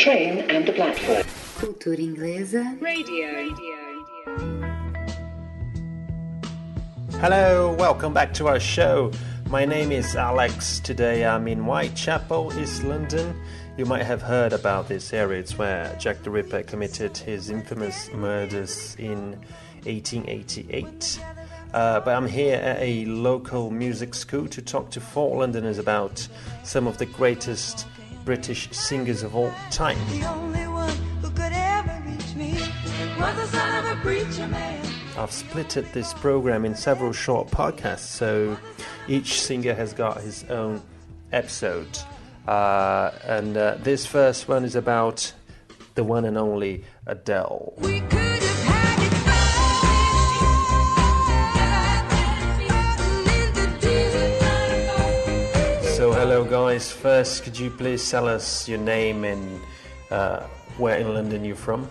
train and the platform. Cultura Inglesa Radio. Hello, welcome back to our show. My name is Alex. Today I'm in Whitechapel, East London. You might have heard about this area. It's where Jack the Ripper committed his infamous murders in 1888. But I'm here at a local music school to talk to 4 Londoners about some of the greatest British singers of all time. The only one who could ever reach me was the son of a preacher man. I've splitted this program in several short podcasts, so each singer has got his own episode. And this first one is about the one and only Adele. We could have had it all. So hello guys, first could you please tell us your name and where in London you're from?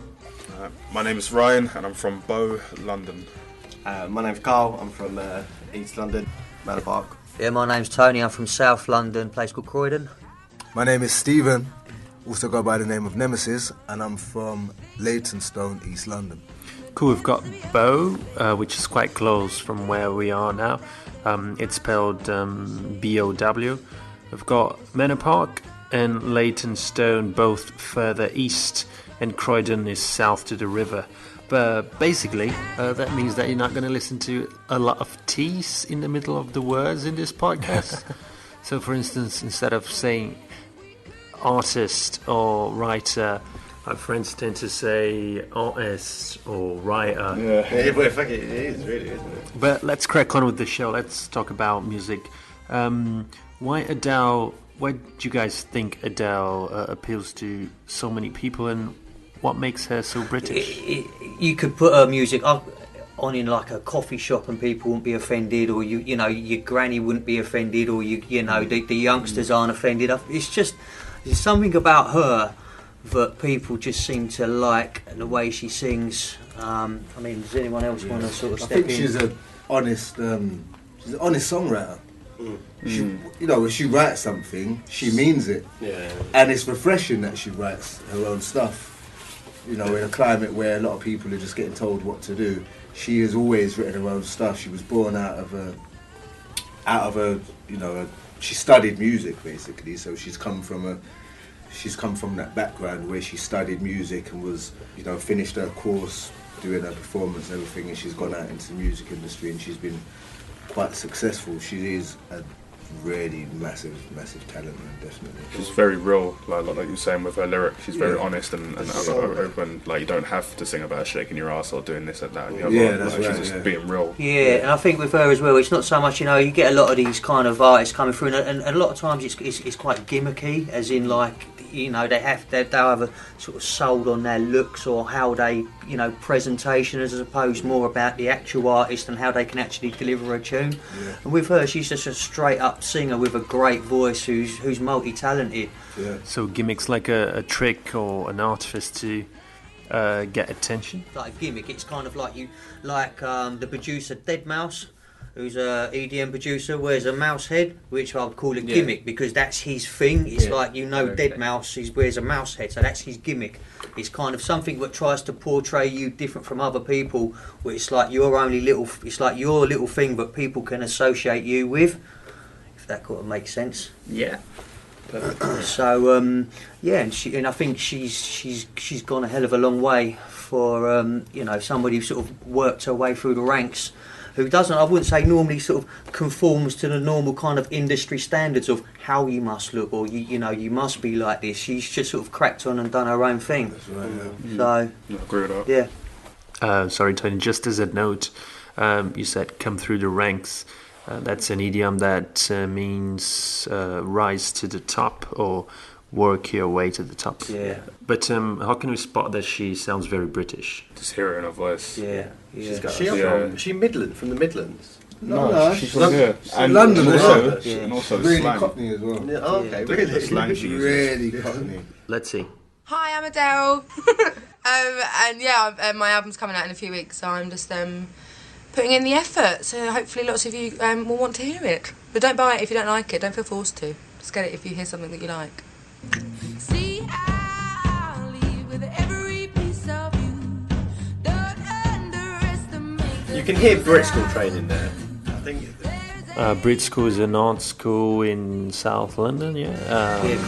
My name is Ryan and I'm from Bow, London. My name's Carl, I'm from East London, Manor Park. Yeah, my name's Tony, I'm from South London, a place called Croydon. My name is Stephen, also go by the name of Nemesis, and I'm from Leytonstone, East London. Cool, we've got Bow, which is quite close from where we are now. It's spelled B-O-W. We've got Manor Park and Leytonstone, both further east, and Croydon is south to the river. But basically, that means that you're not going to listen to a lot of T's in the middle of the words in this podcast. So, for instance, instead of saying artist or writer, my friends tend to say artist or writer. Yeah, but it is really, isn't it? But let's crack on with the show. Let's talk about music. Why Adele? Why do you guys think Adele appeals to so many people, and what makes her so British? You could put her music on in like a coffee shop and people wouldn't be offended, or you know your granny wouldn't be offended, or you know the youngsters aren't offended. It's just there's something about her that people just seem to like the way she sings. I mean, does anyone else want to sort of step in? I think she's an honest songwriter. When she writes something, she means it. And it's refreshing that she writes her own stuff. In a climate where a lot of people are just getting told what to do, she has always written her own stuff. She was born out of a she studied music basically, so she's come from that background where she studied music and was, finished her course doing her performance and everything, and she's gone out into the music industry and she's been quite successful. She is a really massive talent, man, definitely. She's very real, like you're saying with her lyrics. She's very honest and open. Like, you don't have to sing about shaking your ass or doing this and that and the other. That's she's right, just being real. Yeah, and I think with her as well, it's not so much, you get a lot of these kind of artists coming through, and a lot of times it's quite gimmicky, as in like, they'll have a sort of sold on their looks or how they, presentation, as opposed more about the actual artist and how they can actually deliver a tune. Yeah. And with her, she's just a straight up singer with a great voice who's multi-talented. Yeah. So gimmicks like a trick or an artifice to get attention? Like a gimmick, it's kind of like the producer Deadmau5, who's a EDM producer, wears a mouse head, which I'll call a gimmick because that's his thing. It's like, Deadmau5, he wears a mouse head, so that's his gimmick. It's kind of something that tries to portray you different from other people, where it's like your little thing that people can associate you with, if that kind of makes sense. Yeah. So and I think she's gone a hell of a long way for somebody who sort of worked her way through the ranks, who doesn't, I wouldn't say normally sort of conforms to the normal kind of industry standards of how you must look, or you must be like this. She's just sort of cracked on and done her own thing. That's right, yeah. So I agree with that. Yeah. Sorry, Tony, just as a note, you said come through the ranks. That's an idiom that means rise to the top or work your way to the top. Yeah. But how can we spot that she sounds very British? Just hear it in her voice. Yeah. Is she Midland, from the Midlands? No, she's from here. And London also, also. and also Really slang. Cockney as well. Yeah, okay, really? The slang she uses. Really Cockney. Let's see. Hi, I'm Adele. My album's coming out in a few weeks, so I'm just putting in the effort. So hopefully lots of you will want to hear it. But don't buy it if you don't like it. Don't feel forced to. Just get it if you hear something that you like. See how You can hear Brit school training there. I think. Brit School is an art school in South London, yeah.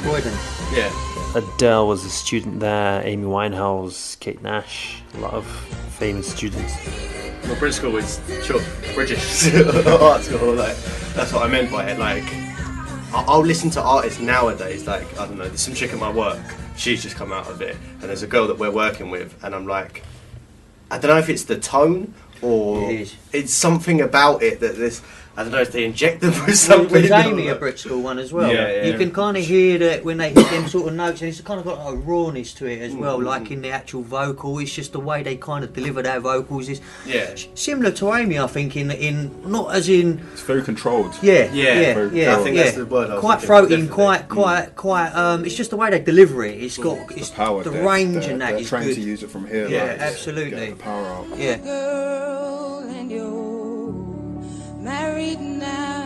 Croydon. Yeah. Adele was a student there, Amy Winehouse, Kate Nash, a lot of famous students. Well, Brit school is sure British art school. Like that's what I meant by it. Like I'll listen to artists nowadays. Like I don't know, there's some chick at my work. She's just come out of it, and there's a girl that we're working with, and I'm like, I don't know if it's the tone or it's something about it that this. I don't know if they inject them with something. Was Amy a Brit school one as well? Yeah. You can kind of hear that when they hit them sort of notes, and it's kind of got a rawness to it as well, like in the actual vocal. It's just the way they kind of deliver their vocals is similar to Amy, I think. In not as in It's very controlled. yeah. I think that's the word I was quite looking for, throaty, definitely. quite. It's just the way they deliver it. It's got The power. the they're- range they're- and that they're is trying good. to use it from here. Yeah, like, absolutely. Get the power out. Yeah. Girl, and you're married now.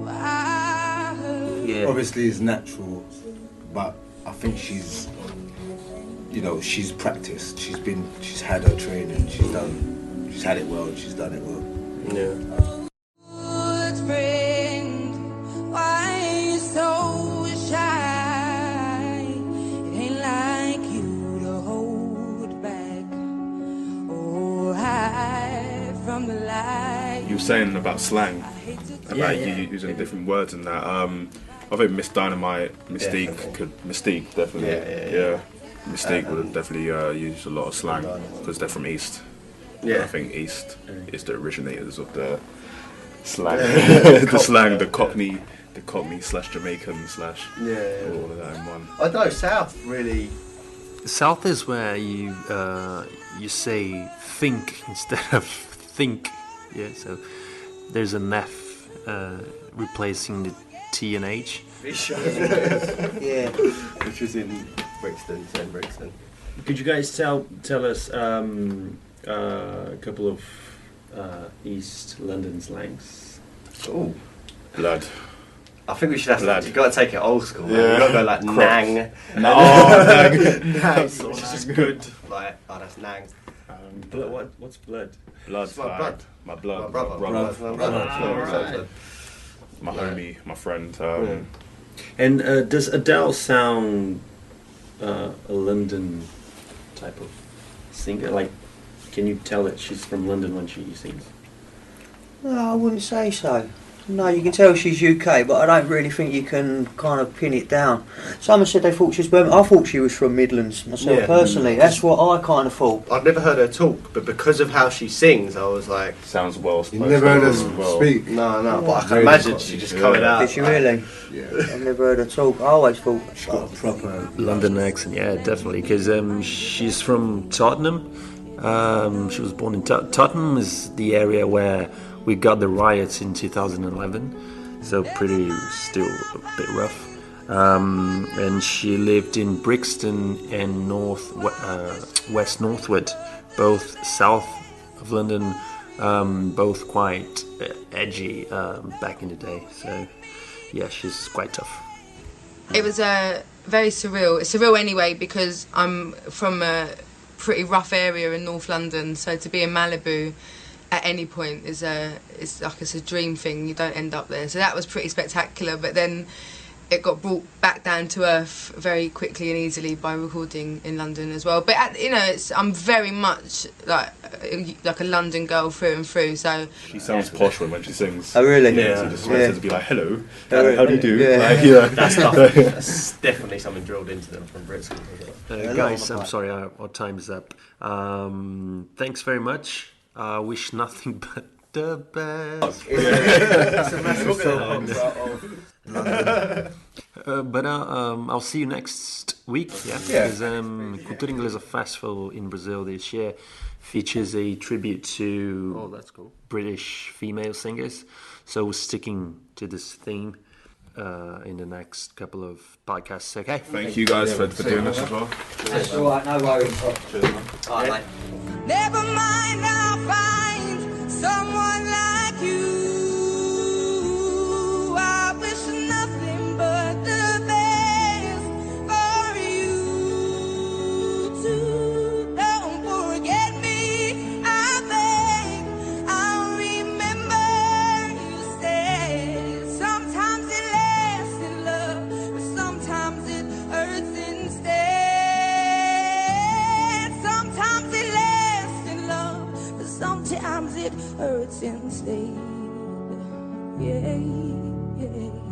I heard. Yeah. Obviously, it's natural, but I think she's, she's practiced. She's had her training. She's had it well, and she's done it well. Yeah. Good friend, why you so shy? It ain't like you to hold back or hide from the light. You were saying about slang, about you using different words and that. I think Miss Dynamite, Mystique definitely. Yeah. Mystique would have definitely used a lot of slang because they're from East. Yeah. I think East is the originators of the slang, the Cockney / Jamaican / all of that in one. I don't know. South really. South is where you say think instead of think. Yeah, so there's an F replacing the T and H. Yeah. Which was in Brixton, St Brixton. Could you guys tell us a couple of East London slangs? Oh, Blood. I think we should have Blood. to. You got to take it old school. Man. Yeah. You got to go like nang. Nang. Nang. Which is just good. Like, oh, that's nang. What's blood? Blood. It's my blood. My blood. My brother. My my homie, my friend. And does Adele sound a London type of singer? Like, can you tell that she's from London when she sings? No, I wouldn't say so. No, you can tell she's UK, but I don't really think you can kind of pin it down. Someone said they thought she was Birmingham. I thought she was from Midlands myself, personally. That's what I kind of thought. I've never heard her talk, but because of how she sings, I was like, Sounds well. You never heard her speak? no, but I can Very imagine Cockney. she just coming out. Did she really? Yeah. I've never heard her talk. I always thought. She's got a proper London accent, yeah, definitely, because she's from Tottenham. She was born in Tottenham is the area where we got the riots in 2011, so still a bit rough. And she lived in Brixton and West Northwood, both south of London, both quite edgy back in the day. So yeah, she's quite tough. It was very surreal. It's surreal anyway because I'm from a pretty rough area in North London, so to be in Malibu at any point is like it's a dream thing. You don't end up there, so that was pretty spectacular. But then it got brought back down to earth very quickly and easily by recording in London as well. But I'm very much like a London girl through and through. So She sounds posh when she sings. Oh really? Yeah. She just tends to be like, "Hello, Yeah. how do you do?" Yeah. Like, yeah. That's definitely something drilled into them from Brixton. Guys, I'm sorry, our time's up. Thanks very much. Wish nothing but the best. It's a massive soap opera of London. But I'll see you next week. Yeah. Because Cultura Inglesa Festival in Brazil this year features a tribute to That's cool. British female singers. So we're sticking to this theme in the next couple of podcasts. Okay. Thank you guys for doing this as well. That's all right. No worries. All right, mate. Never mind, I'll find someone like you. I wish nothing but the best for you too. Don't forget me. I words instead. Yeah, yeah.